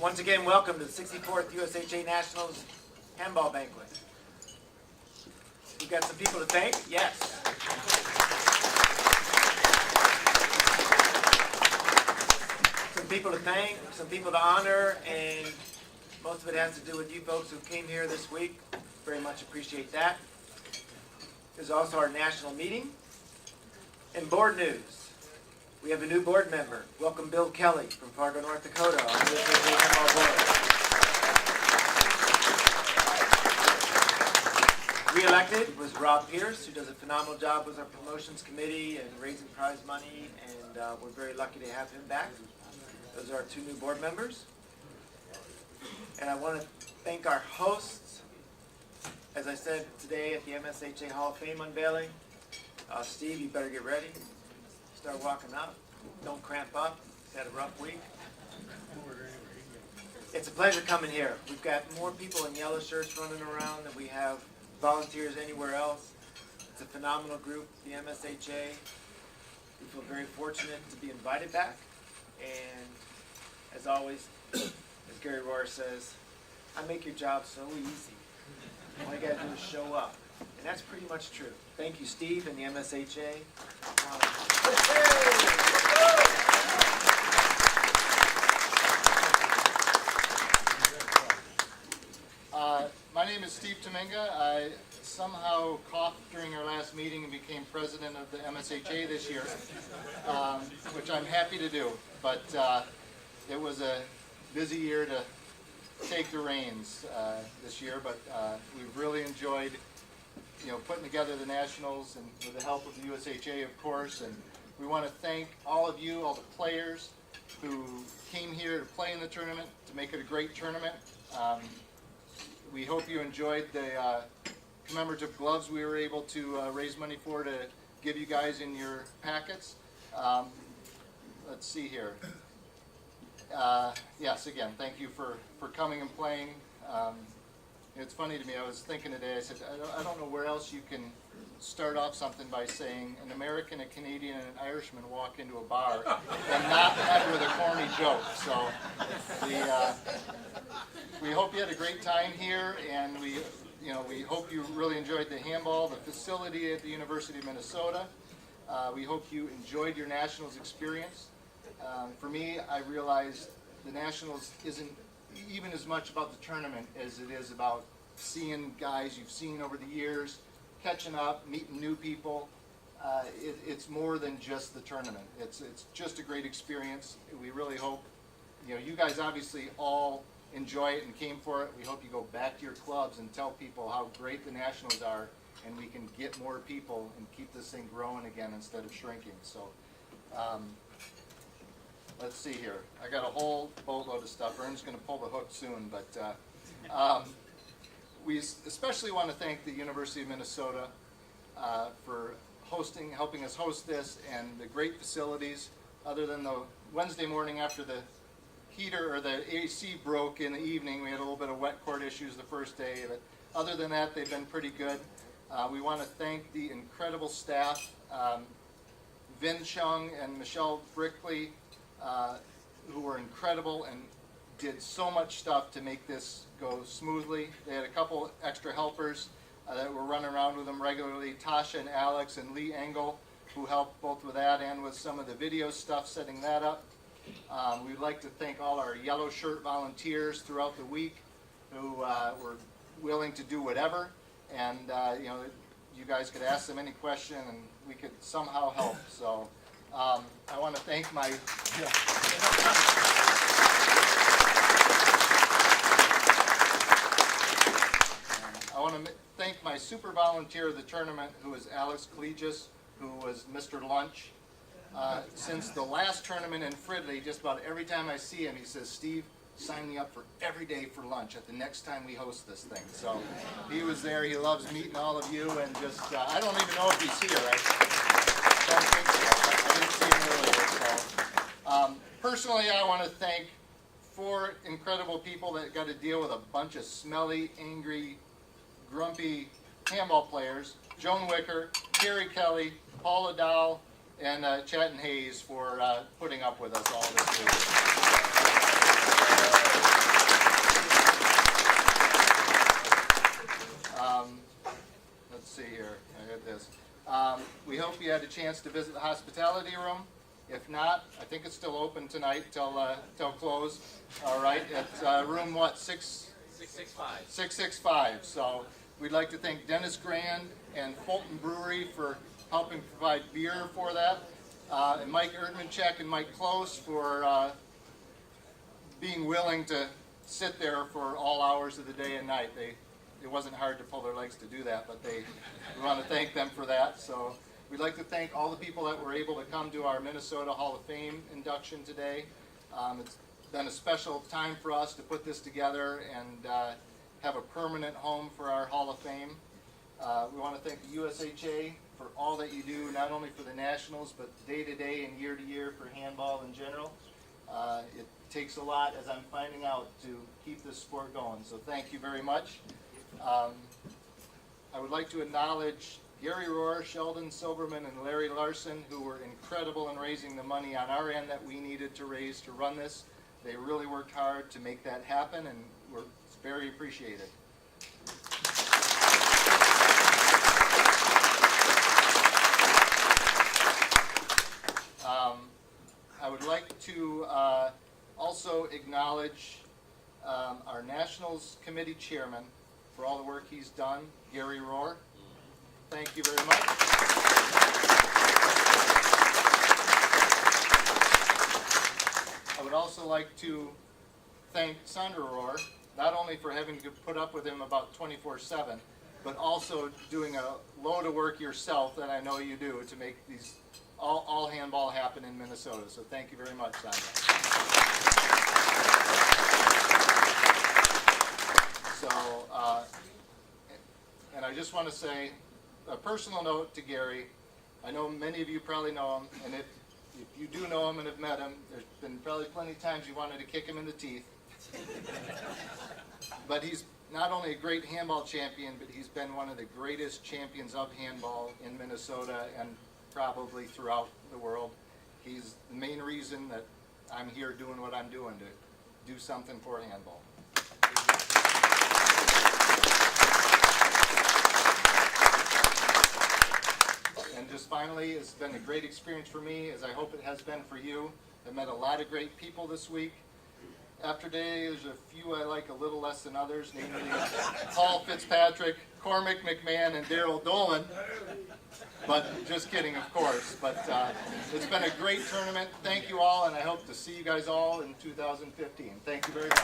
Once again, welcome to the 64th USHA Nationals Handball Banquet. We've got some people to thank. Yes. Some people to thank, some people to honor, and most of it has to do with you folks who came here this week. Very much appreciate that. This is also our national meeting. And board news. We have a new board member. Welcome Bill Kelly from Fargo, North Dakota on the USHA Handball board. Re-elected was Rob Pierce, who does a phenomenal job with our promotions committee and raising prize money, and we're very lucky to have him back. Those are our two new board members. And I want to thank our hosts. As I said today at the MSHA Hall of Fame unveiling, Steve, you better get ready. Start walking up. Don't cramp up. He's had a rough week. It's a pleasure coming here. We've got more people in yellow shirts running around than we have volunteers anywhere else. It's a phenomenal group, the MSHA. We feel very fortunate to be invited back. And as always, as Gary Rohr says, I make your job so easy. All you got to do is show up. And that's pretty much true. Thank you, Steve, and the MSHA. My name is Steve Tominga. I somehow coughed during our last meeting and became president of the MSHA this year, which I'm happy to do. But it was a busy year to take the reins this year, but we've really enjoyed putting together the Nationals, and with the help of the USHA, of course. And we want to thank all of you, all the players who came here to play in the tournament, to make it a great tournament. We hope you enjoyed the commemorative gloves we were able to raise money for to give you guys in your packets. Let's see here. Yes, again, thank you for coming and playing. It's funny to me, I was thinking today, I said, I don't know where else you can start off something by saying an American, a Canadian, and an Irishman walk into a bar and not end with a corny joke. So we hope you had a great time here, and we hope you really enjoyed the handball, the facility at the University of Minnesota. We hope you enjoyed your Nationals experience. For me, I realized the Nationals isn't even as much about the tournament as it is about seeing guys you've seen over the years, catching up, meeting new people. It's more than just the tournament. It's just a great experience. We really hope, you guys obviously all enjoy it and came for it. We hope you go back to your clubs and tell people how great the Nationals are, and we can get more people and keep this thing growing again instead of shrinking. So let's see here. I got a whole boatload of stuff. Ern's going to pull the hook soon, but we especially want to thank the University of Minnesota for helping us host this, and the great facilities. Other than the Wednesday morning after the heater or the AC broke in the evening, we had a little bit of wet court issues the first day, but other than that, they've been pretty good. We want to thank the incredible staff, Vin Chung and Michelle Brickley, who were incredible and did so much stuff to make this go smoothly. They had a couple extra helpers that were running around with them regularly, Tasha and Alex and Lee Engel, who helped both with that and with some of the video stuff, setting that up. We'd like to thank all our yellow shirt volunteers throughout the week who were willing to do whatever, and you guys could ask them any question and we could somehow help. So I want to thank my thank my super volunteer of the tournament, who is Alex Collegius, who was Mr. Lunch. Since the last tournament in Fridley, just about every time I see him, he says, "Steve, sign me up for every day for lunch at the next time we host this thing." So he was there. He loves meeting all of you, and just I don't even know if he's here. I don't think so. I didn't see him earlier. So personally, I want to thank 4 incredible people that got to deal with a bunch of smelly, angry, grumpy handball players: Joan Wicker, Carrie Kelly, Paula Dow, and Chatton Hayes for putting up with us all this week. a chance to visit the hospitality room. If not, I think it's still open tonight till close. All right, it's room what, 665. So we'd like to thank Dennis Grand and Fulton Brewery for helping provide beer for that, and Mike Erdmanchek and Mike Close for being willing to sit there for all hours of the day and night. It wasn't hard to pull their legs to do that, but we want to thank them for that. So we'd like to thank all the people that were able to come to our Minnesota Hall of Fame induction today. It's been a special time for us to put this together and have a permanent home for our Hall of Fame. We want to thank the USHA for all that you do, not only for the Nationals, but day to day and year to year for handball in general. It takes a lot, as I'm finding out, to keep this sport going. So thank you very much. I would like to acknowledge Gary Rohr, Sheldon Silberman, and Larry Larson, who were incredible in raising the money on our end that we needed to raise to run this. They really worked hard to make that happen, and it's very appreciated. I would like to also acknowledge our Nationals Committee Chairman for all the work he's done, Gary Rohr. Thank you very much. I would also like to thank Sandra Rohr, not only for having to put up with him about 24/7, but also doing a load of work yourself that I know you do to make these all handball happen in Minnesota. So thank you very much, Sandra. So, and I just want to say a personal note to Gary. I know many of you probably know him, and if you do know him and have met him, there's been probably plenty of times you wanted to kick him in the teeth. But he's not only a great handball champion, but he's been one of the greatest champions of handball in Minnesota and probably throughout the world. He's the main reason that I'm here doing what I'm doing, to do something for handball. And just finally, it's been a great experience for me, as I hope it has been for you. I've met a lot of great people this week. After today, there's a few I like a little less than others, namely Paul Fitzpatrick, Cormac McMahon, and Daryl Dolan. But just kidding, of course. But it's been a great tournament. Thank you all, and I hope to see you guys all in 2015. Thank you very much.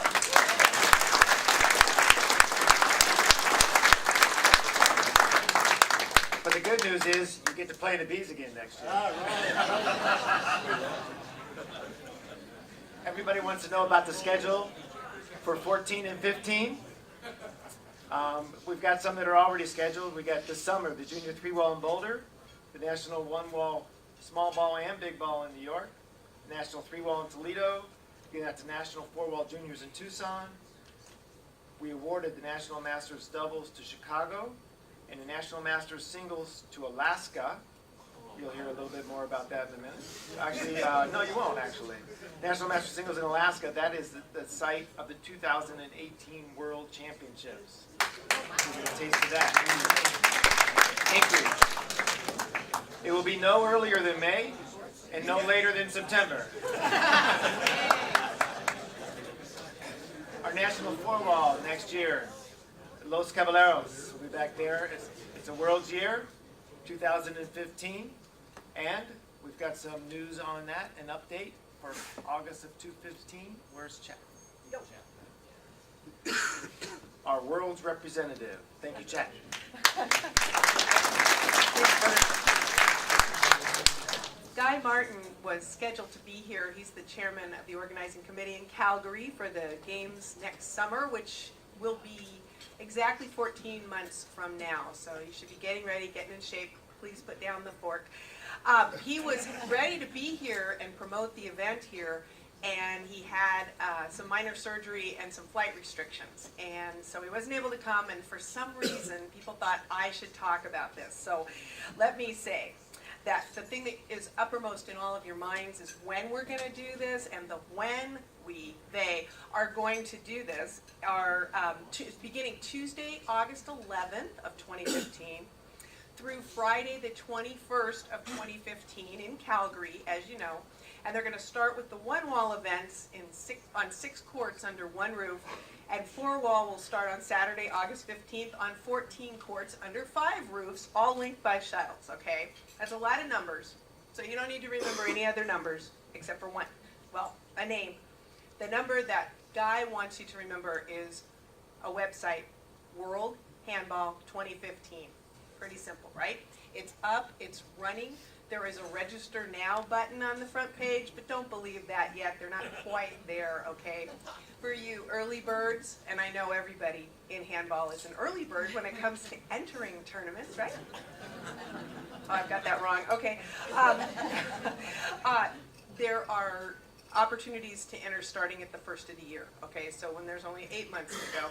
But the good news is you get to play the Bees again next year. Everybody wants to know about the schedule for 14 and 15. We've got some that are already scheduled. We got this summer the Junior 3-Wall in Boulder, the National 1-Wall Small Ball and Big Ball in New York, the National 3-Wall in Toledo. We got the National 4-Wall Juniors in Tucson. We awarded the National Masters Doubles to Chicago and the National Masters Singles to Alaska. You'll hear a little bit more about that in a minute. Actually, no, you won't, actually. National Masters Singles in Alaska, that is the site of the 2018 World Championships. You'll get a taste of that. Anchorage. It will be no earlier than May and no later than September. Our National 4-Wall next year, Los Caballeros, will be back there. It's a World's Year, 2015. And we've got some news on that, an update for August of 2015. Where's Chad? Our world's representative. Thank you, Chad. Guy Martin was scheduled to be here. He's the chairman of the organizing committee in Calgary for the games next summer, which will be exactly 14 months from now. So you should be getting ready, getting in shape. Please put down the fork. He was ready to be here and promote the event here, and he had some minor surgery and some flight restrictions. And so he wasn't able to come, and for some reason, people thought I should talk about this. So let me say that the thing that is uppermost in all of your minds is when we're going to do this, and the when they are going to do this are beginning Tuesday, August 11th of 2015. through Friday the 21st of 2015 in Calgary, as you know. And they're going to start with the one-wall events on 6 courts under one roof, and 4-wall will start on Saturday, August 15th on 14 courts under 5 roofs, all linked by shuttles, okay? That's a lot of numbers, so you don't need to remember any other numbers except for one. Well, a name. The number that Guy wants you to remember is a website, World Handball 2015. Pretty simple, right? It's up, it's running. There is a register now button on the front page, but don't believe that yet. They're not quite there, okay? For you early birds, and I know everybody in handball is an early bird when it comes to entering tournaments, right? Oh, I've got that wrong. Okay. There are opportunities to enter starting at the first of the year, okay? So when there's only 8 months to go.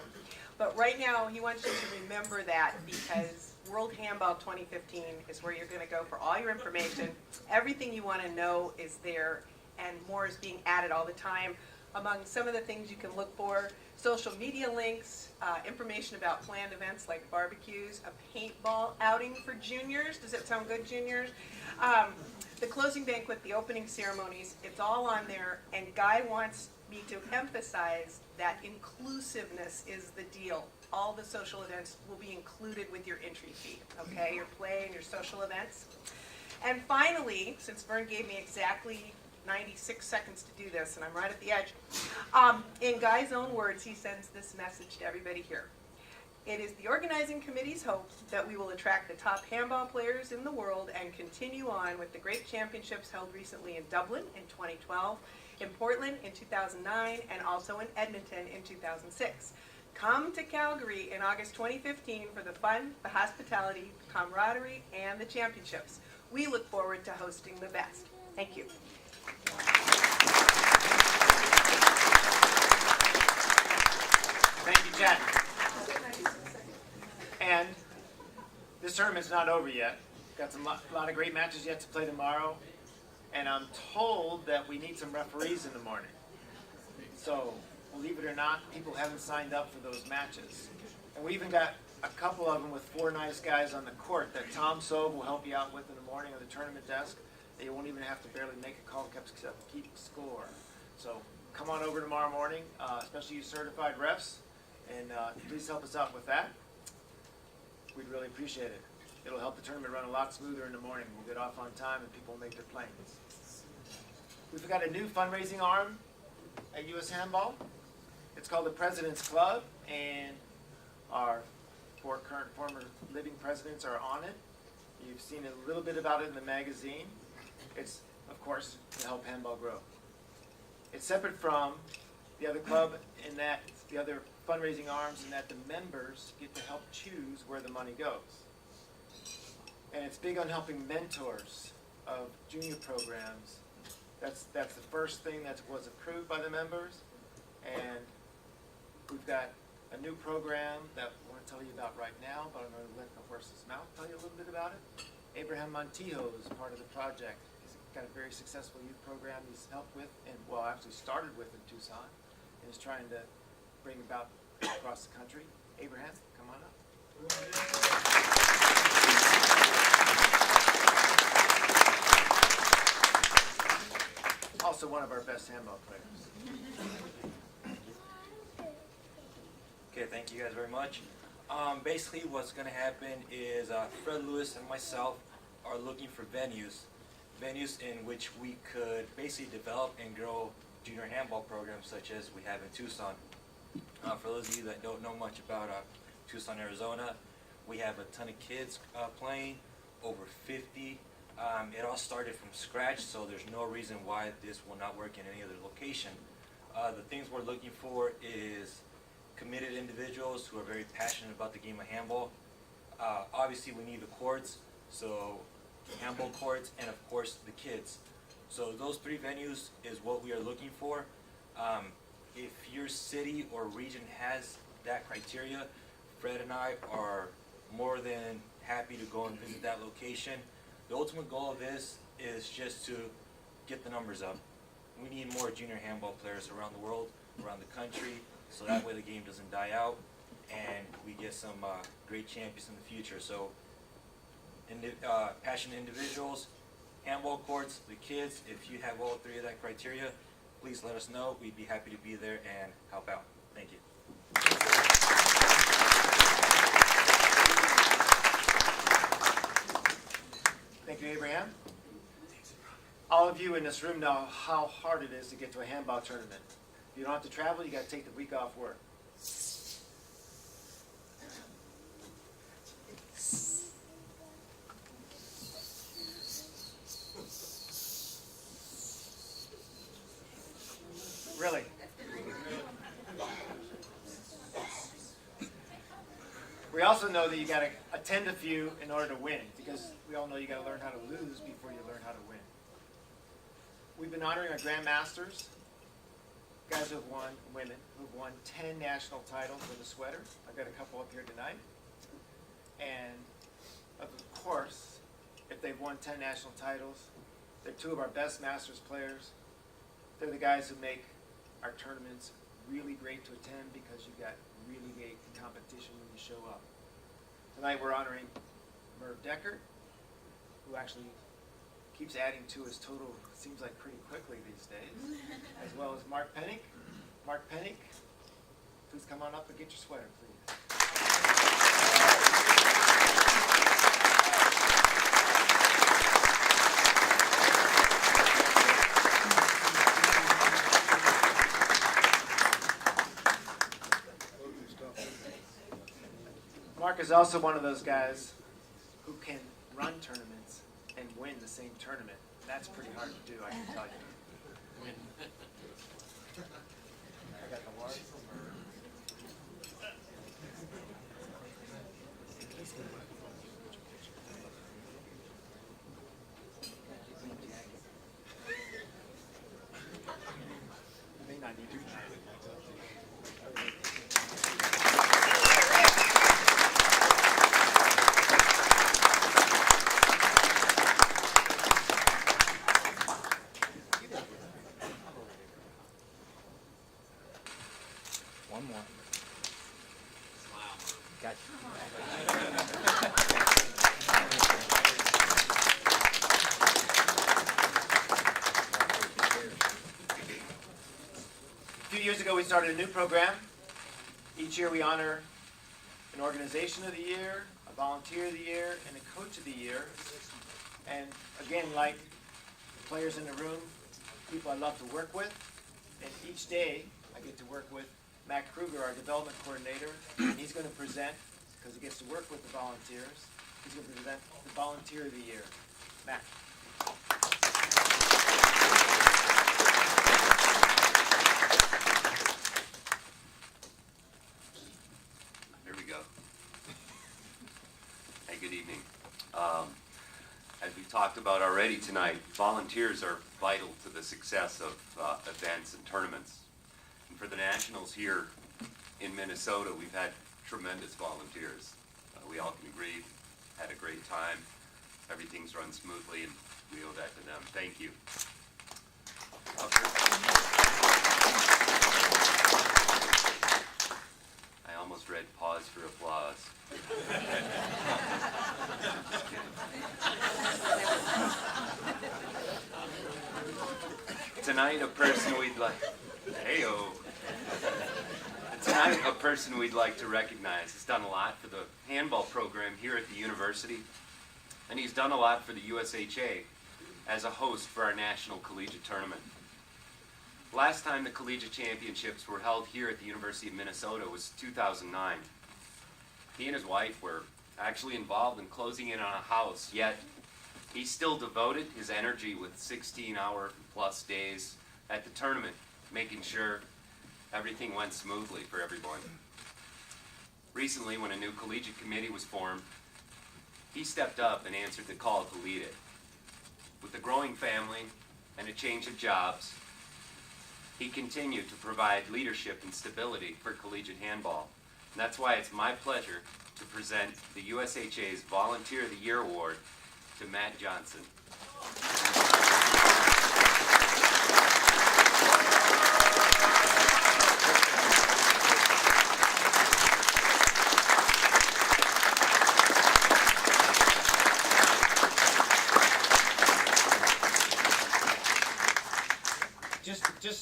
But right now, he wants you to remember that because World Handball 2015 is where you're going to go for all your information. Everything you want to know is there, and more is being added all the time. Among some of the things you can look for, social media links, information about planned events like barbecues, a paintball outing for juniors. Does that sound good, juniors? The closing banquet, the opening ceremonies, it's all on there, and Guy wants me to emphasize that inclusiveness is the deal. All the social events will be included with your entry fee, okay? Your play and your social events. And finally, since Vern gave me exactly 96 seconds to do this, and I'm right at the edge, in Guy's own words, he sends this message to everybody here. It is the organizing committee's hope that we will attract the top handball players in the world and continue on with the great championships held recently in Dublin in 2012, in Portland in 2009, and also in Edmonton in 2006. Come to Calgary in August 2015 for the fun, the hospitality, the camaraderie, and the championships. We look forward to hosting the best. Thank you. Thank you, Jen. And this tournament's not over yet. Got a lot of great matches yet to play tomorrow. And I'm told that we need some referees in the morning. So, believe it or not, people haven't signed up for those matches. And we even got a couple of them with 4 nice guys on the court that Tom Sobe will help you out with in the morning on the tournament desk. That you won't even have to barely make a call except keep score. So, come on over tomorrow morning, especially you certified refs, and please help us out with that. We'd really appreciate it. It'll help the tournament run a lot smoother in the morning. We'll get off on time and people will make their planes. We've got a new fundraising arm at US Handball. It's called the President's Club, and our 4 current former living presidents are on it. You've seen a little bit about it in the magazine. It's, of course, to help handball grow. It's separate from the other club in that the other fundraising arms, in that the members get to help choose where the money goes. And it's big on helping mentors of junior programs. That's the first thing that was approved by the members. And we've got a new program that I want to tell you about right now, but I'm going to let the horse's mouth tell you a little bit about it. Abraham Montijo is part of the project. He's got a very successful youth program he's helped with, and well, actually started with in Tucson, and is trying to bring about across the country. Abraham, come on up. Also one of our best handball players. Okay, thank you guys very much. Basically what's going to happen is Fred Lewis and myself are looking for venues in which we could basically develop and grow junior handball programs such as we have in Tucson. For those of you that don't know much about Tucson, Arizona, we have a ton of kids playing, over 50. It all started from scratch, so there's no reason why this will not work in any other location. The things we're looking for is committed individuals who are very passionate about the game of handball. Obviously we need the courts, so handball courts, and of course the kids. So those 3 venues is what we are looking for. If your city or region has that criteria, Fred and I are more than happy to go and visit that location. The ultimate goal of this is just to get the numbers up. We need more junior handball players around the world, around the country, so that way the game doesn't die out and we get some great champions in the future. So passionate individuals, handball courts, the kids. If you have all three of that criteria, please let us know. We'd be happy to be there and help out. Thank you. Thank you, Abraham. All of you in this room know how hard it is to get to a handball tournament. If you don't have to travel, you got to take the week off work. Really? We also know that you got to attend a few in order to win, because we all know you got to learn how to lose before you learn how to win. We've been honoring our grandmasters, guys who have won, women who have won 10 national titles with a sweater. I've got a couple up here tonight. And of course, if they've won 10 national titles, they're two of our best Masters players. They're the guys who make our tournaments really great to attend because you've got really great competition when you show up. Tonight we're honoring Merv Deckert, who actually keeps adding to his total, seems like pretty quickly these days, as well as Mark Pennick. Mark Pennick, please come on up and get your sweater, please. Mark is also one of those guys who can run tournaments and win the same tournament. That's pretty hard to do, I can tell you. I got the water. You may not need to. One more. Got A few years ago, we started a new program. Each year, we honor an organization of the year, a volunteer of the year, and a coach of the year. And again, like the players in the room, people I love to work with. And each day, I get to work with Matt Kruger, our development coordinator. And he's going to present, because he gets to work with the volunteers, he's going to present the volunteer of the year. Matt. There we go. Hey, good evening. As we talked about already tonight, volunteers are vital to the success of events and tournaments. And for the Nationals here in Minnesota, we've had tremendous volunteers. We all can agree, had a great time. Everything's run smoothly, and we owe that to them. Thank you. I almost read pause for applause. Tonight, a person we'd like to recognize has done a lot for the handball program here at the university, and he's done a lot for the USHA as a host for our national collegiate tournament. Last time the collegiate championships were held here at the University of Minnesota was 2009. He and his wife were actually involved in closing in on a house, yet he still devoted his energy with 16-hour-plus days at the tournament, making sure everything went smoothly for everyone. Recently, when a new collegiate committee was formed, he stepped up and answered the call to lead it. With a growing family and a change of jobs, he continued to provide leadership and stability for collegiate handball. And that's why it's my pleasure to present the USHA's Volunteer of the Year Award to Matt Johnson.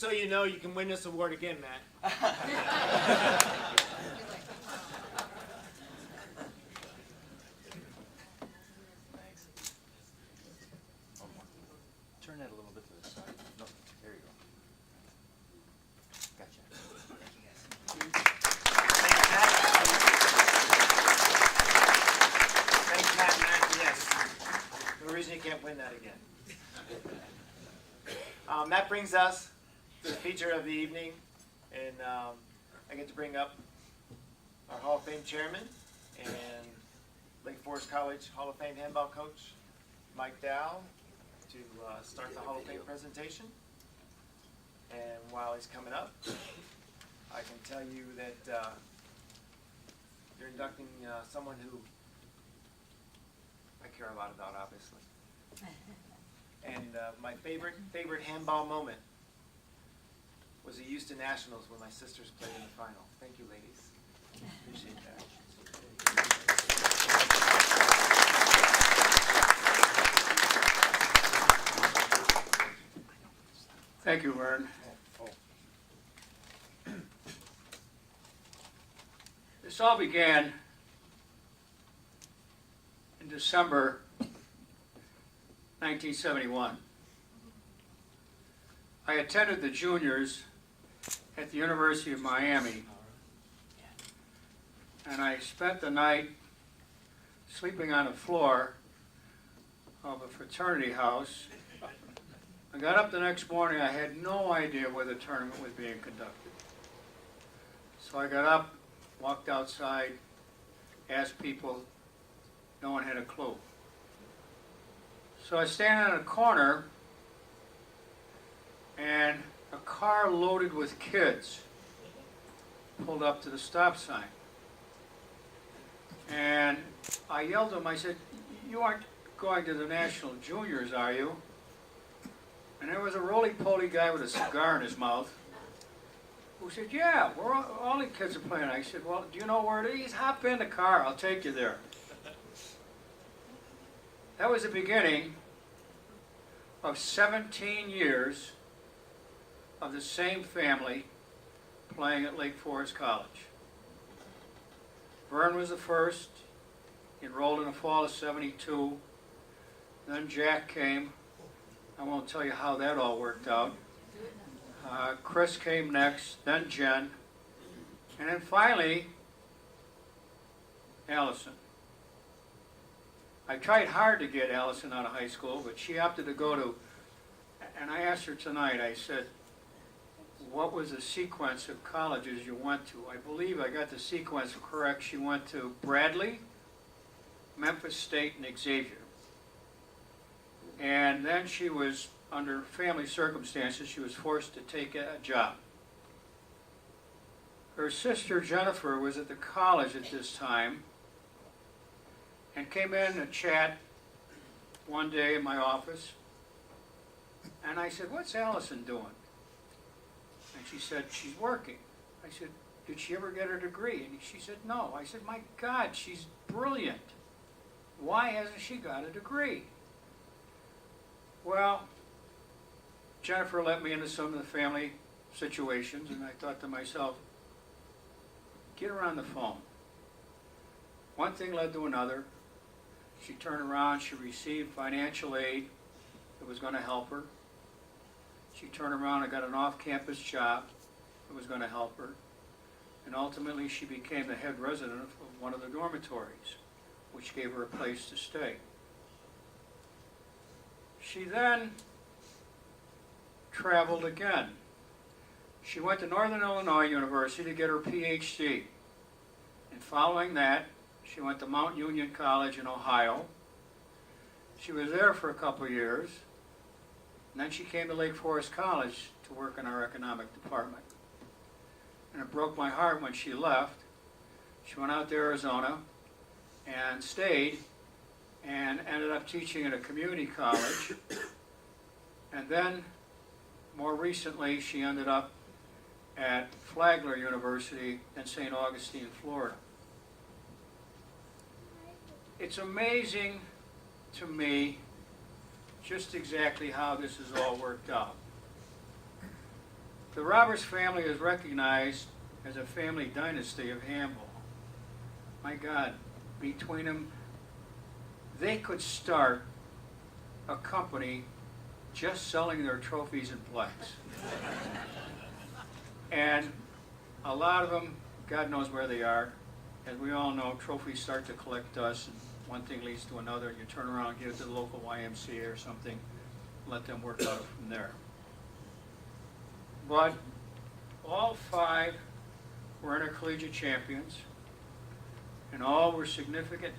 so you know, you can win this award again, Matt. Turn that a little bit to the side. No, there you go. Gotcha. Thanks, Matt. Matt, yes. No reason you can't win that again. That brings us to the feature of the evening, and I get to bring up our Hall of Fame chairman and Lake Forest College Hall of Fame handball coach, Mike Dow, to start the Hall of Fame presentation. And while he's coming up, I can tell you that you're inducting someone who I care a lot about, obviously. And my favorite handball moment was the Houston Nationals when my sisters played in the final. Thank you, ladies. Appreciate that. Thank you, Vern. This all began in December 1971. I attended the juniors at the University of Miami, and I spent the night sleeping on the floor of a fraternity house. I got up the next morning. I had no idea where the tournament was being conducted. So I got up, walked outside, asked people. No one had a clue. So I stand in a corner, and a car loaded with kids pulled up to the stop sign. And I yelled at them, I said, "You aren't going to the National Juniors, are you?" And there was a roly-poly guy with a cigar in his mouth who said, "Yeah, we're all the kids are playing." I said, "Well, do you know where it is? Hop in the car, I'll take you there." That was the beginning of 17 years of the same family playing at Lake Forest College. Vern was the first, enrolled in the fall of '72. Then Jack came. I won't tell you how that all worked out. Chris came next, then Jen, and then finally, Allison. I tried hard to get Allison out of high school, but she opted to go to, and I asked her tonight, I said, what was the sequence of colleges you went to? I believe I got the sequence correct. She went to Bradley, Memphis State, and Xavier. And then she was, under family circumstances, she was forced to take a job. Her sister Jennifer was at the college at this time and came in to chat one day in my office. And I said, "What's Allison doing?" And she said, "She's working." I said, "Did she ever get her degree?" And she said, "No." I said, "My God, she's brilliant. Why hasn't she got a degree?" Well, Jennifer let me into some of the family situations, and I thought to myself, get her on the phone. One thing led to another. She turned around, she received financial aid that was going to help her. She turned around and got an off-campus job that was going to help her. And ultimately she became the head resident of one of the dormitories, which gave her a place to stay. She then traveled again. She went to Northern Illinois University to get her PhD. And following that, she went to Mount Union College in Ohio. She was there for a couple of years. And then she came to Lake Forest College to work in our economic department. And it broke my heart when she left. She went out to Arizona and stayed and ended up teaching at a community college. And then, more recently, she ended up at Flagler University in St. Augustine, Florida. It's amazing to me just exactly how this has all worked out. The Roberts family is recognized as a family dynasty of handball. My God, between them, they could start a company just selling their trophies and plaques. And a lot of them, God knows where they are. As we all know, trophies start to collect dust, and one thing leads to another. You turn around, give it to the local YMCA or something, let them work out from there. But all 5 were intercollegiate champions, and all were significant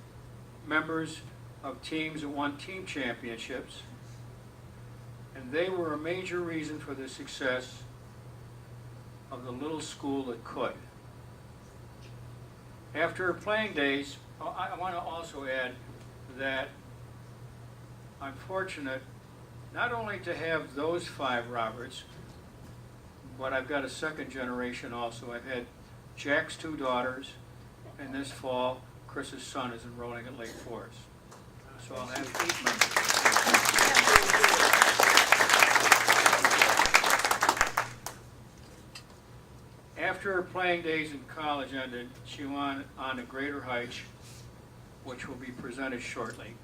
members of teams that won team championships, and they were a major reason for the success of the little school that could. After her playing days, I want to also add that I'm fortunate not only to have those 5 Roberts, but I've got a second generation also. I've had Jack's 2 daughters, and this fall, Chris's son is enrolling at Lake Forest. So I'll have 8 members. After her playing days in college ended, she went on to greater heights, which will be presented shortly.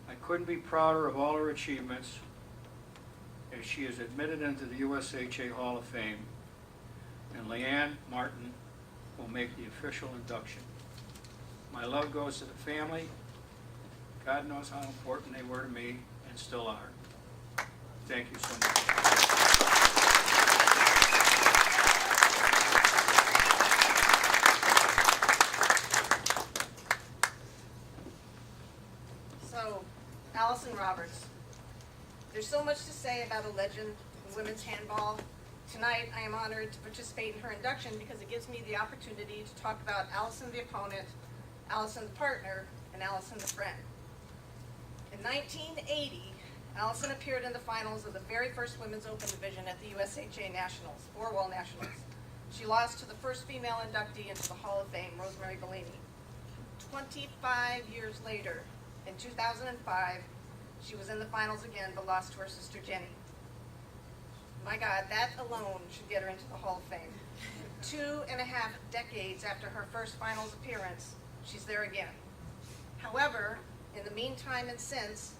I couldn't be prouder of all her achievements as she is admitted into the USHA Hall of Fame, and Leanne Martin will make the official induction. My love goes to the family. God knows how important they were to me and still are. Thank you so much. So, Allison Roberts. There's so much to say about a legend in women's handball. Tonight, I am honored to participate in her induction because it gives me the opportunity to talk about Allison the opponent, Allison the partner, and Allison the friend. In 1980, Allison appeared in the finals of the very first Women's Open Division at the USHA Nationals, Four-Wall Nationals. She lost to the first female inductee into the Hall of Fame, Rosemary Bellini. 25 years later, in 2005, she was in the finals again, but lost to her sister Jenny. My God, that alone should get her into the Hall of Fame. 2.5 decades after her first finals appearance, she's there again. However, in the meantime and since,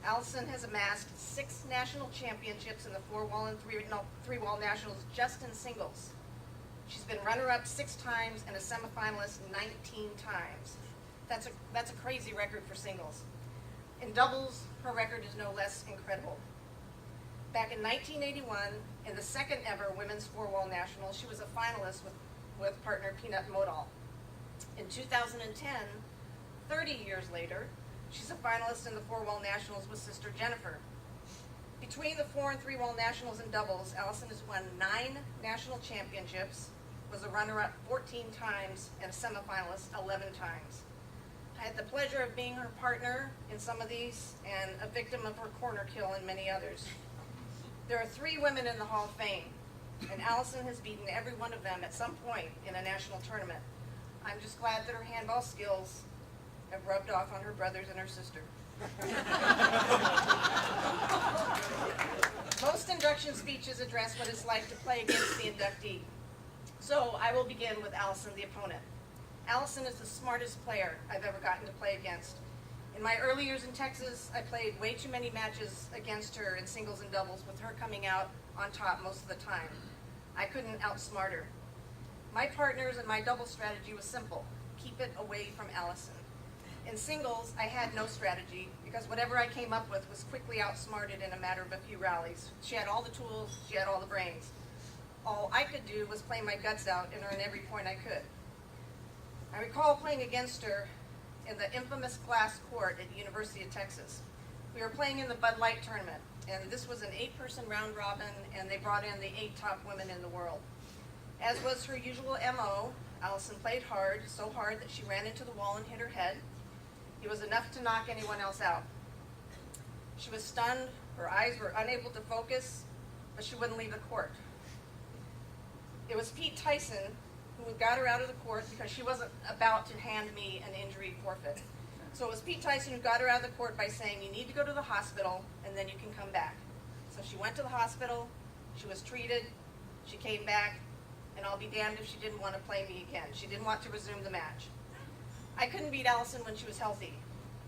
Allison has amassed 6 national championships in the 4-wall and 3-wall nationals just in singles. She's been runner-up 6 times and a semifinalist 19 times. That's a crazy record for singles. In doubles, her record is no less incredible. Back in 1981, in the second ever Women's 4-Wall National, she was a finalist with partner Peanut Modal. In 2010, 30 years later, she's a finalist in the 4-Wall Nationals with sister Jennifer. Between the 4 and 3-Wall Nationals in doubles, Allison has won 9 national championships, was a runner-up 14 times, and a semifinalist 11 times. I had the pleasure of being her partner in some of these and a victim of her corner kill in many others. There are 3 women in the Hall of Fame, and Allison has beaten every one of them at some point in a national tournament. I'm just glad that her handball skills have rubbed off on her brothers and her sister. Most induction speeches address what it's like to play against the inductee. So I will begin with Allison, the opponent. Allison is the smartest player I've ever gotten to play against. In my early years in Texas, I played way too many matches against her in singles and doubles, with her coming out on top most of the time. I couldn't outsmart her. My partners and my double strategy was simple: keep it away from Allison. In singles, I had no strategy because whatever I came up with was quickly outsmarted in a matter of a few rallies. She had all the tools, she had all the brains. All I could do was play my guts out and earn every point I could. I recall playing against her in the infamous glass court at the University of Texas. We were playing in the Bud Light tournament, and this was an 8-person round robin, and they brought in the 8 top women in the world. As was her usual MO, Allison played hard, so hard that she ran into the wall and hit her head. It was enough to knock anyone else out. She was stunned, her eyes were unable to focus, but she wouldn't leave the court. It was Pete Tyson who got her out of the court because she wasn't about to hand me an injury forfeit. So it was Pete Tyson who got her out of the court by saying, "You need to go to the hospital and then you can come back." So she went to the hospital, She was treated, she came back, and I'll be damned if she didn't want to play me again. She didn't want to resume the match. I couldn't beat Allison when she was healthy,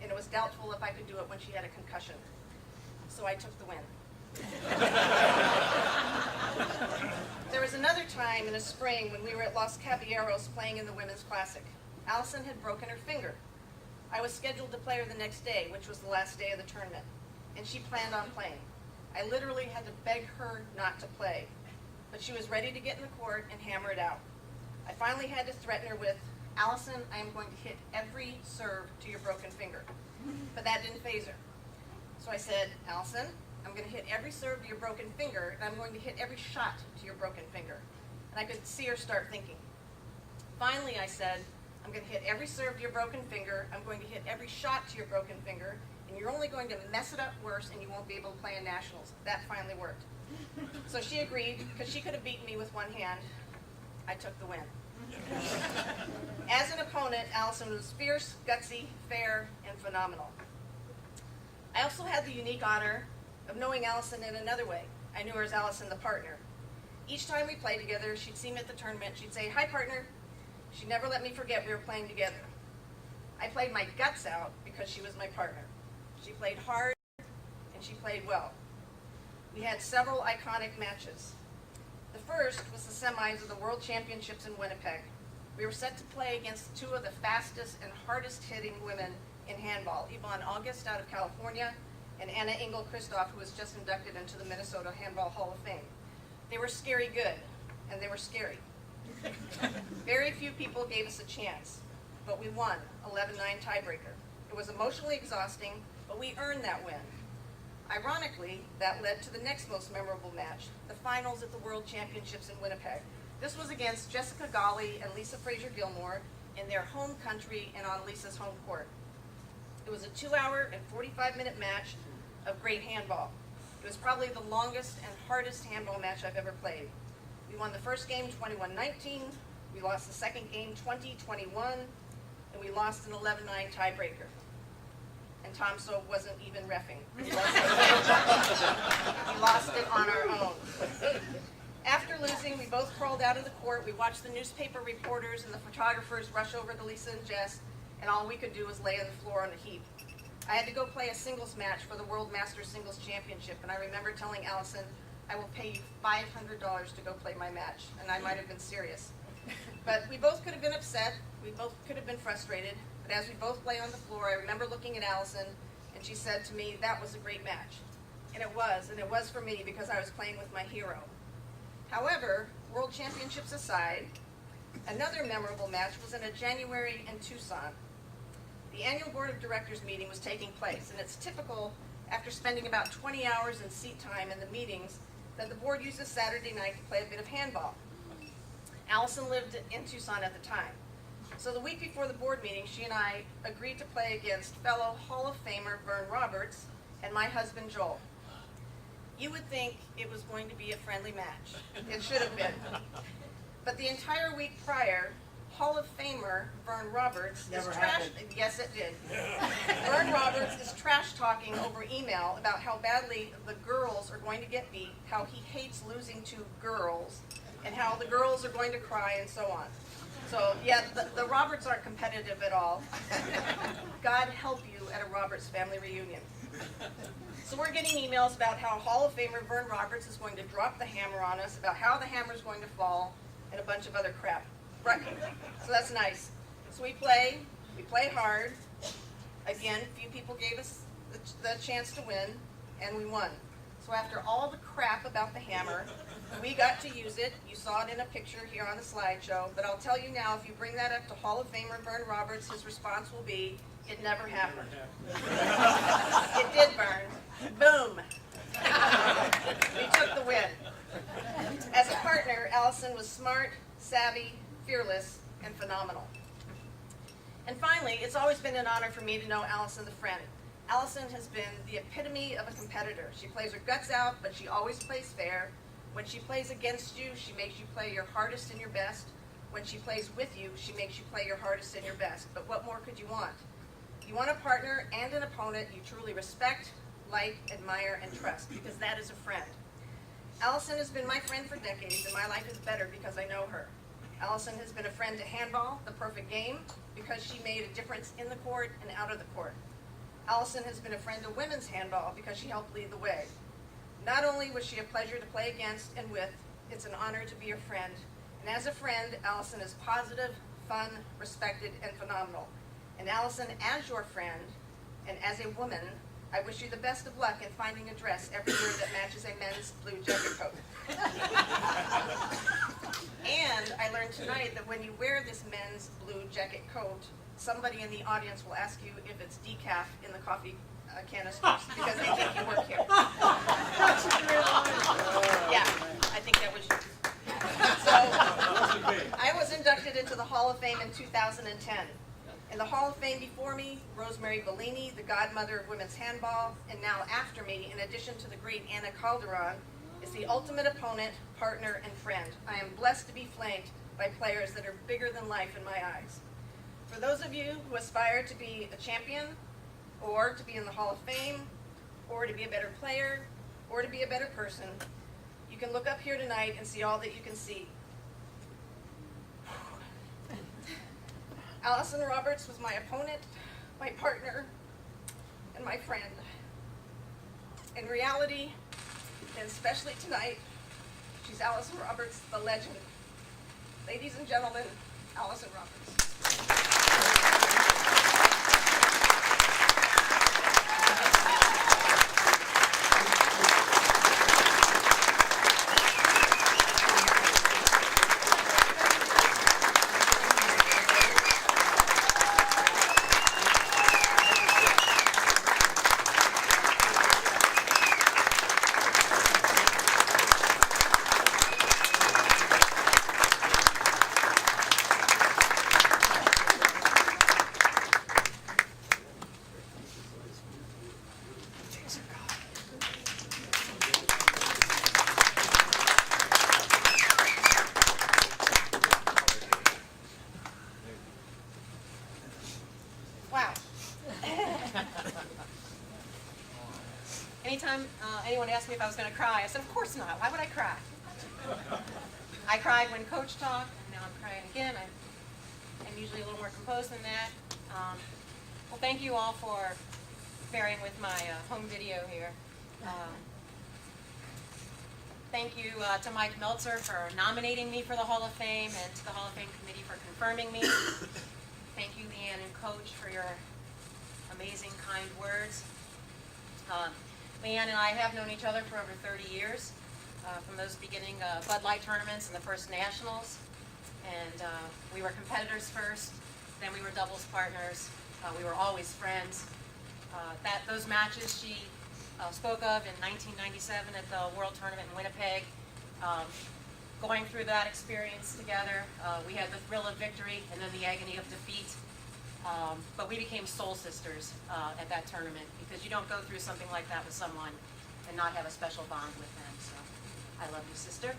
and it was doubtful if I could do it when she had a concussion. So I took the win. There was another time in the spring when we were at Los Caballeros playing in the Women's Classic. Allison had broken her finger. I was scheduled to play her the next day, which was the last day of the tournament, and she planned on playing. I literally had to beg her not to play, but she was ready to get in the court and hammer it out. I finally had to threaten her with, "Allison, I am going to hit every serve to your broken finger." But that didn't faze her. So I said, "Allison, I'm going to hit every serve to your broken finger, and I'm going to hit every shot to your broken finger." And I could see her start thinking. Finally, I said, "I'm going to hit every serve to your broken finger, I'm going to hit every shot to your broken finger, and you're only going to mess it up worse and you won't be able to play in nationals." That finally worked. So she agreed, because she could have beaten me with one hand. I took the win. As an opponent, Allison was fierce, gutsy, fair, and phenomenal. I also had the unique honor of knowing Allison in another way. I knew her as Allison, the partner. Each time we played together, she'd see me at the tournament, she'd say, "Hi, partner." She'd never let me forget we were playing together. I played my guts out because she was my partner. She played hard, and she played well. We had several iconic matches. The first was the semis of the World Championships in Winnipeg. We were set to play against two of the fastest and hardest hitting women in handball, Yvonne August out of California and Anna Engel Christoph, who was just inducted into the Minnesota Handball Hall of Fame. They were scary good, and they were scary. Very few people gave us a chance, but we won, 11-9 tiebreaker. It was emotionally exhausting, but we earned that win. Ironically, that led to the next most memorable match, the finals at the World Championships in Winnipeg. This was against Jessica Golly and Lisa Fraser-Gilmore in their home country and on Lisa's home court. It was a 2-hour and 45-minute match of great handball. It was probably the longest and hardest handball match I've ever played. We won the first game 21-19, we lost the second game 20-21, and we lost an 11-9 tiebreaker. And Tom So wasn't even reffing. We lost it on our own. After losing, we both crawled out of the court. We watched the newspaper reporters and the photographers rush over to Lisa and Jess, and all we could do was lay on the floor on a heap. I had to go play a singles match for the World Masters Singles Championship, and I remember telling Allison, "I will pay you $500 to go play my match," and I might have been serious. But we both could have been upset, we both could have been frustrated, but as we both lay on the floor, I remember looking at Allison, and she said to me, "That was a great match." And it was for me because I was playing with my hero. However, World Championships aside, another memorable match was in January in Tucson. The annual Board of Directors meeting was taking place, and it's typical, after spending about 20 hours in seat time in the meetings, that the board uses Saturday night to play a bit of handball. Allison lived in Tucson at the time. So the week before the board meeting, she and I agreed to play against fellow Hall of Famer Vern Roberts and my husband Joel. You would think it was going to be a friendly match. It should have been. But the entire week prior, Hall of Famer Vern Roberts is yes, it did. Vern Roberts is trash talking over email about how badly the girls are going to get beat, how he hates losing to girls, and how the girls are going to cry, and so on. So yeah, the Roberts aren't competitive at all. God help you at a Roberts family reunion. So we're getting emails about how Hall of Famer Vern Roberts is going to drop the hammer on us, about how the hammer is going to fall, and a bunch of other crap. Right. So that's nice. So we play hard. Again, few people gave us the chance to win, and we won. So after all the crap about the hammer, we got to use it. You saw it in a picture here on the slideshow, but I'll tell you now, if you bring that up to Hall of Famer Vern Roberts, his response will be, "It never happened." It did, Vern. Boom. We took the win. As a partner, Allison was smart, savvy, fearless, and phenomenal. And finally, it's always been an honor for me to know Allison the friend. Allison has been the epitome of a competitor. She plays her guts out, but she always plays fair. When she plays against you, she makes you play your hardest and your best. When she plays with you, she makes you play your hardest and your best. But what more could you want? You want a partner and an opponent you truly respect, like, admire, and trust, because that is a friend. Allison has been my friend for decades, and my life is better because I know her. Allison has been a friend to handball, the perfect game, because she made a difference in the court and out of the court. Allison has been a friend to women's handball because she helped lead the way. Not only was she a pleasure to play against and with, it's an honor to be a friend. And as a friend, Allison is positive, fun, respected, and phenomenal. And Allison, as your friend, and as a woman, I wish you the best of luck in finding a dress every year that matches a men's blue jacket coat. And I learned tonight that when you wear this men's blue jacket coat, somebody in the audience will ask you if it's decaf in the coffee canisters because they think you work here. Yeah, I think that was you. So, I was inducted into the Hall of Fame in 2010. In the Hall of Fame before me, Rosemary Bellini, the godmother of women's handball, and now after me, in addition to the great Anna Calderon, is the ultimate opponent, partner, and friend. I am blessed to be flanked by players that are bigger than life in my eyes. For those of you who aspire to be a champion, or to be in the Hall of Fame, or to be a better player, or to be a better person, you can look up here tonight and see all that you can see. Allison Roberts was my opponent, my partner, and my friend. In reality, and especially tonight, she's Allison Roberts, the legend. Ladies and gentlemen, Allison Roberts. Wow. Anytime anyone asked me if I was going to cry, I said, of course not. Why would I cry? I cried when Coach talked, and now I'm crying again. I'm usually a little more composed than that. Well, thank you all for bearing with my home video here. Thank you to Mike Meltzer for nominating me for the Hall of Fame, and to the Hall of Fame committee for confirming me. Thank you, Leanne and Coach, for your amazing, kind words. Leanne and I have known each other for over 30 years, from those beginning Bud Light tournaments and the first Nationals. And we were competitors first, then we were doubles partners. We were always friends. Those matches she spoke of in 1997 at the World Tournament in Winnipeg, going through that experience together, we had the thrill of victory and then the agony of defeat. But we became soul sisters at that tournament, because you don't go through something like that with someone and not have a special bond with them. So I love you, sister.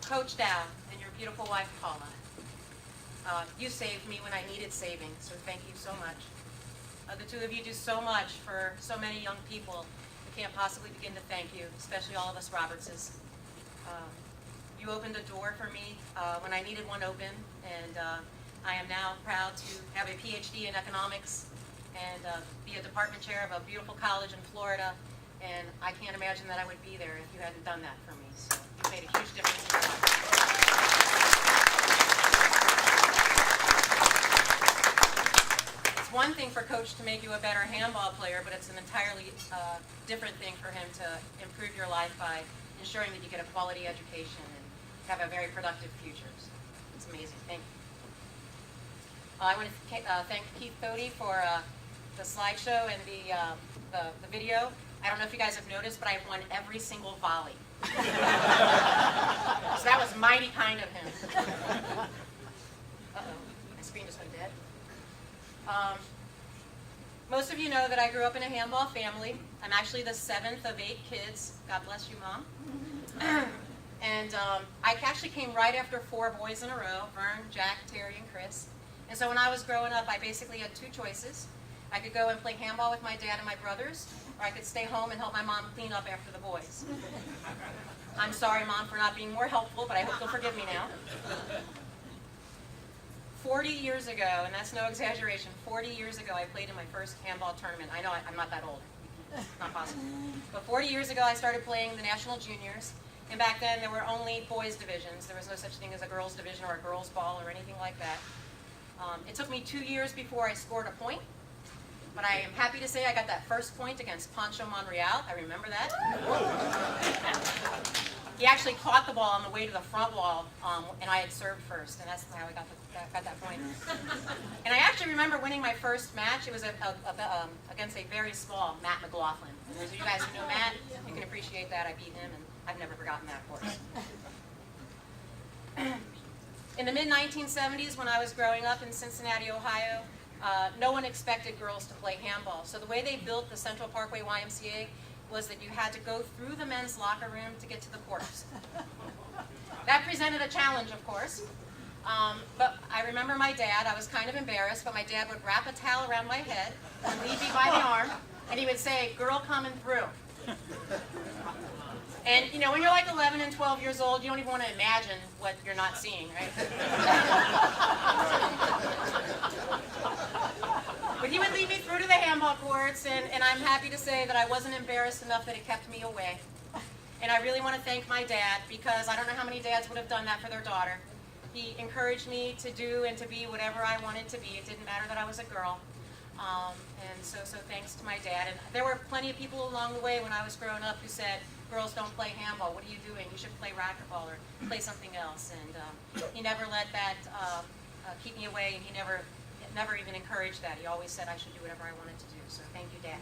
Coach Dow and your beautiful wife, Paula. You saved me when I needed saving, so thank you so much. The two of you do so much for so many young people. We can't possibly begin to thank you, especially all of us Robertses. You opened a door for me when I needed one open, and I am now proud to have a PhD in economics and be a department chair of a beautiful college in Florida, and I can't imagine that I would be there if you hadn't done that for me, so you made a huge difference in my life. It's one thing for Coach to make you a better handball player, but it's an entirely different thing for him to improve your life by ensuring that you get a quality education and have a very productive future. So it's amazing. Thank you. I want to thank Keith Thody for the slideshow and the video. I don't know if you guys have noticed, but I've won every single volley. So that was mighty kind of him. Uh-oh, my screen just went dead. Most of you know that I grew up in a handball family. I'm actually the 7th of 8 kids. God bless you, Mom. And I actually came right after 4 boys in a row, Vern, Jack, Terry, and Chris. And so when I was growing up, I basically had 2 choices. I could go and play handball with my dad and my brothers, or I could stay home and help my mom clean up after the boys. I'm sorry, Mom, for not being more helpful, but I hope you'll forgive me now. 40 years ago, and that's no exaggeration, 40 years ago I played in my first handball tournament. I know I'm not that old. It's not possible. But 40 years ago I started playing the National Juniors, and back then there were only boys divisions. There was no such thing as a girls division or a girls ball or anything like that. It took me 2 years before I scored a point, but I am happy to say I got that first point against Pancho Monreal. I remember that. He actually caught the ball on the way to the front wall, and I had served first, and that's how I got that point. And I actually remember winning my first match. It was against a very small Matt McLaughlin. And those of you guys who know Matt, you can appreciate that. I beat him, and I've never forgotten that, of course. In the mid-1970s, when I was growing up in Cincinnati, Ohio, no one expected girls to play handball. So the way they built the Central Parkway YMCA was that you had to go through the men's locker room to get to the courts. That presented a challenge, of course. But I remember my dad, I was kind of embarrassed, but my dad would wrap a towel around my head and lead me by the arm, and he would say, "Girl coming through." And you know, when you're like 11 and 12 years old, you don't even want to imagine what you're not seeing, right? But he would lead me through to the handball courts, and I'm happy to say that I wasn't embarrassed enough that it kept me away. And I really want to thank my dad, because I don't know how many dads would have done that for their daughter. He encouraged me to do and to be whatever I wanted to be. It didn't matter that I was a girl. And so thanks to my dad. And there were plenty of people along the way when I was growing up who said, "Girls don't play handball. What are you doing? You should play racquetball or play something else." And he never let that keep me away, and he never even encouraged that. He always said I should do whatever I wanted to do. So thank you, Dad.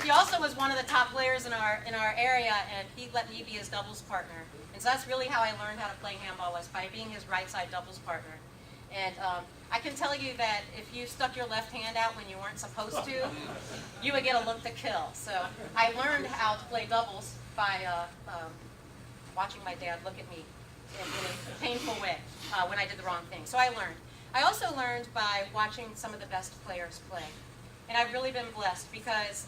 He also was one of the top players in our area, and he let me be his doubles partner. And so that's really how I learned how to play handball, was by being his right side doubles partner. And I can tell you that if you stuck your left hand out when you weren't supposed to, you would get a look to kill. So I learned how to play doubles by watching my dad look at me in a painful way when I did the wrong thing. So I learned. I also learned by watching some of the best players play. And I've really been blessed, because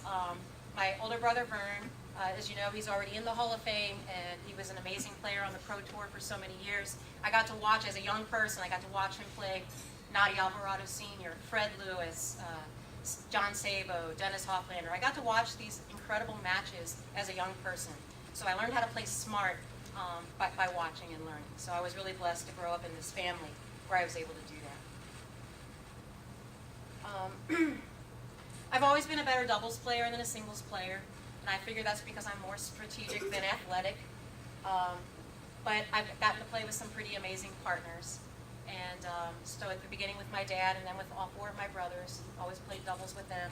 my older brother, Vern, as you know, he's already in the Hall of Fame, and he was an amazing player on the Pro Tour for so many years. I got to watch, as a young person, I got to watch him play Nadia Alvarado Sr., Fred Lewis, John Sabo, Dennis Hofflander. I got to watch these incredible matches as a young person. So I learned how to play smart by watching and learning. So I was really blessed to grow up in this family where I was able to do that. I've always been a better doubles player than a singles player, and I figure that's because I'm more strategic than athletic. But I've gotten to play with some pretty amazing partners. And so at the beginning with my dad, and then with all four of my brothers, always played doubles with them.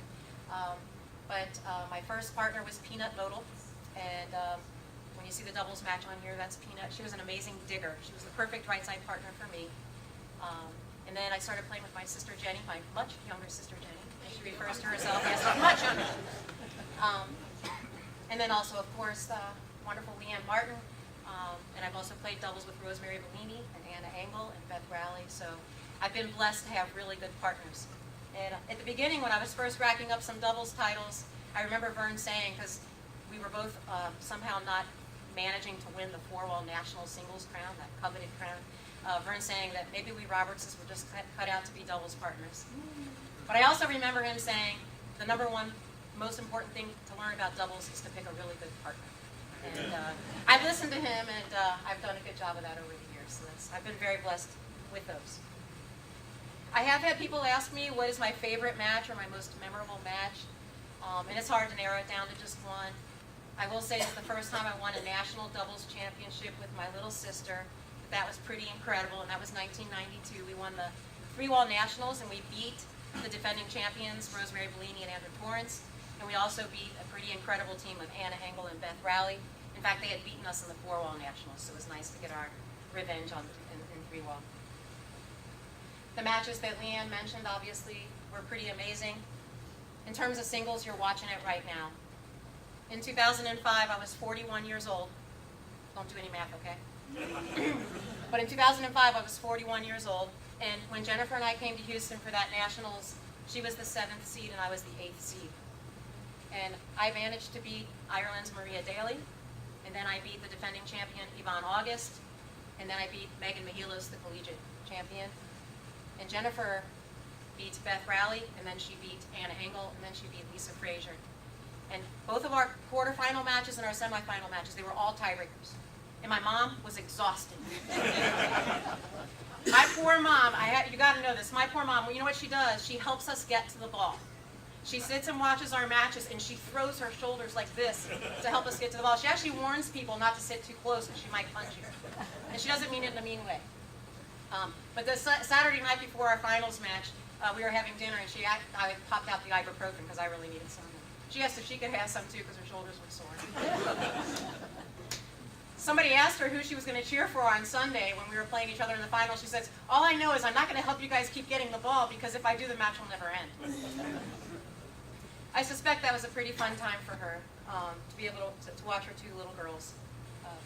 But my first partner was Peanut Modal, and when you see the doubles match on here, that's Peanut. She was an amazing digger. She was the perfect right side partner for me. And then I started playing with my sister Jenny, my much younger sister Jenny. She refers to herself as much younger. And then also, of course, wonderful Leanne Martin. And I've also played doubles with Rosemary Bellini and Anna Engel and Beth Rowley. So I've been blessed to have really good partners. And at the beginning, when I was first racking up some doubles titles, I remember Vern saying, because we were both somehow not managing to win the four-wall national singles crown, that coveted crown, Vern saying that maybe we Robertses were just cut out to be doubles partners. But I also remember him saying the number one most important thing to learn about doubles is to pick a really good partner. And I've listened to him, and I've done a good job of that over the years. So I've been very blessed with those. I have had people ask me what is my favorite match or my most memorable match, and it's hard to narrow it down to just one. I will say it's the first time I won a national doubles championship with my little sister. That was pretty incredible, and that was 1992. We won the three-wall nationals, and we beat the defending champions, Rosemary Bellini and Andrew Torrance, and we also beat a pretty incredible team of Anna Engel and Beth Rowley. In fact, they had beaten us in the four-wall nationals, so it was nice to get our revenge in three-wall. The matches that Leanne mentioned, obviously, were pretty amazing. In terms of singles, you're watching it right now. In 2005, I was 41 years old. Don't do any math, okay? But in 2005, I was 41 years old, and when Jennifer and I came to Houston for that Nationals, she was the 7th seed and I was the 8th seed. And I managed to beat Ireland's Maria Daly, and then I beat the defending champion Yvonne August, and then I beat Megan Mahilos, the collegiate champion. And Jennifer beat Beth Rowley, and then she beat Anna Engel, and then she beat Lisa Frazier. And both of our quarterfinal matches and our semifinal matches, they were all tiebreakers. And my mom was exhausted. My poor mom, you got to know this, my poor mom, you know what she does? She helps us get to the ball. She sits and watches our matches, and she throws her shoulders like this to help us get to the ball. She actually warns people not to sit too close because she might punch you. And she doesn't mean it in a mean way. But the Saturday night before our finals match, we were having dinner, and I popped out the ibuprofen because I really needed some. She asked if she could have some too because her shoulders were sore. Somebody asked her who she was going to cheer for on Sunday when we were playing each other in the final. She says, all I know is I'm not going to help you guys keep getting the ball because if I do, the match will never end. I suspect that was a pretty fun time for her to be able to watch her two little girls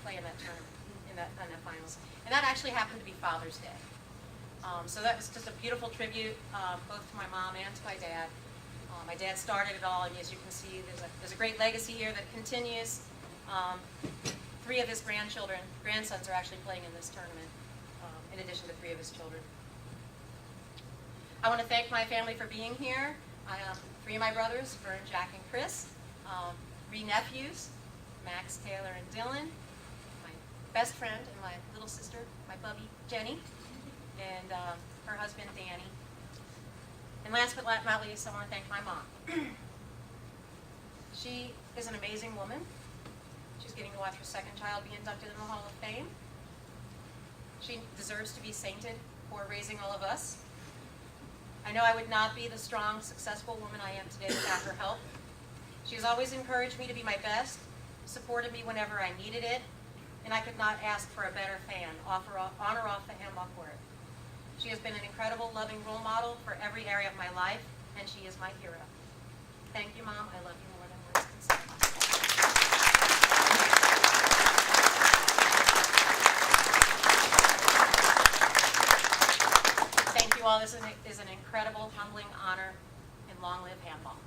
play in that tournament, in that finals. And that actually happened to be Father's Day. So that was just a beautiful tribute, both to my mom and to my dad. My dad started it all, and as you can see, there's a great legacy here that continues. 3 of his grandsons are actually playing in this tournament, in addition to 3 of his children. I want to thank my family for being here. 3 of my brothers, Vern, Jack, and Chris. 3 nephews, Max, Taylor, and Dylan. My best friend and my little sister, my bubby, Jenny, and her husband, Danny. And last but not least, I want to thank my mom. She is an amazing woman. She's getting to watch her 2nd child be inducted in the Hall of Fame. She deserves to be sainted for raising all of us. I know I would not be the strong, successful woman I am today without her help. She has always encouraged me to be my best, supported me whenever I needed it, and I could not ask for a better fan, on or off the handball court. She has been an incredible, loving role model for every area of my life, and she is my hero. Thank you, Mom. I love you more than words can say. Thank you all. This is an incredible, humbling honor, and long live handball.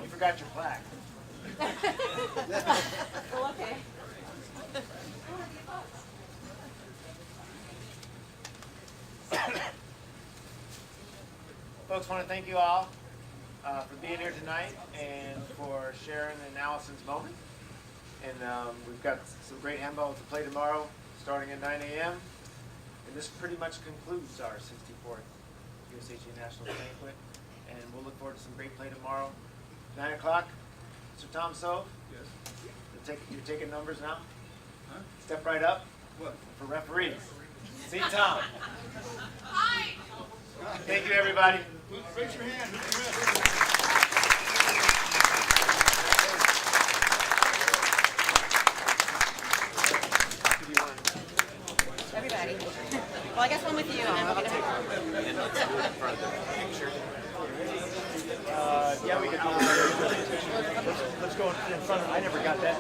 You forgot your plaque. Well, okay. Folks, want to thank you all for being here tonight and for sharing in Allison's moment. And we've got some great handball to play tomorrow, starting at 9 a.m. And this pretty much concludes our 64th USHA Nationals Banquet. And we'll look forward to some great play tomorrow. 9 o'clock, Mr. Tom Sove? Yes. You're taking numbers now? Huh? Step right up. What? For referees. See Tom. Hi. Thank you, everybody. Raise your hand. Everybody. Well, I guess one with you, and then we'll get a Yeah, we can. Let's go in front of. I never got that.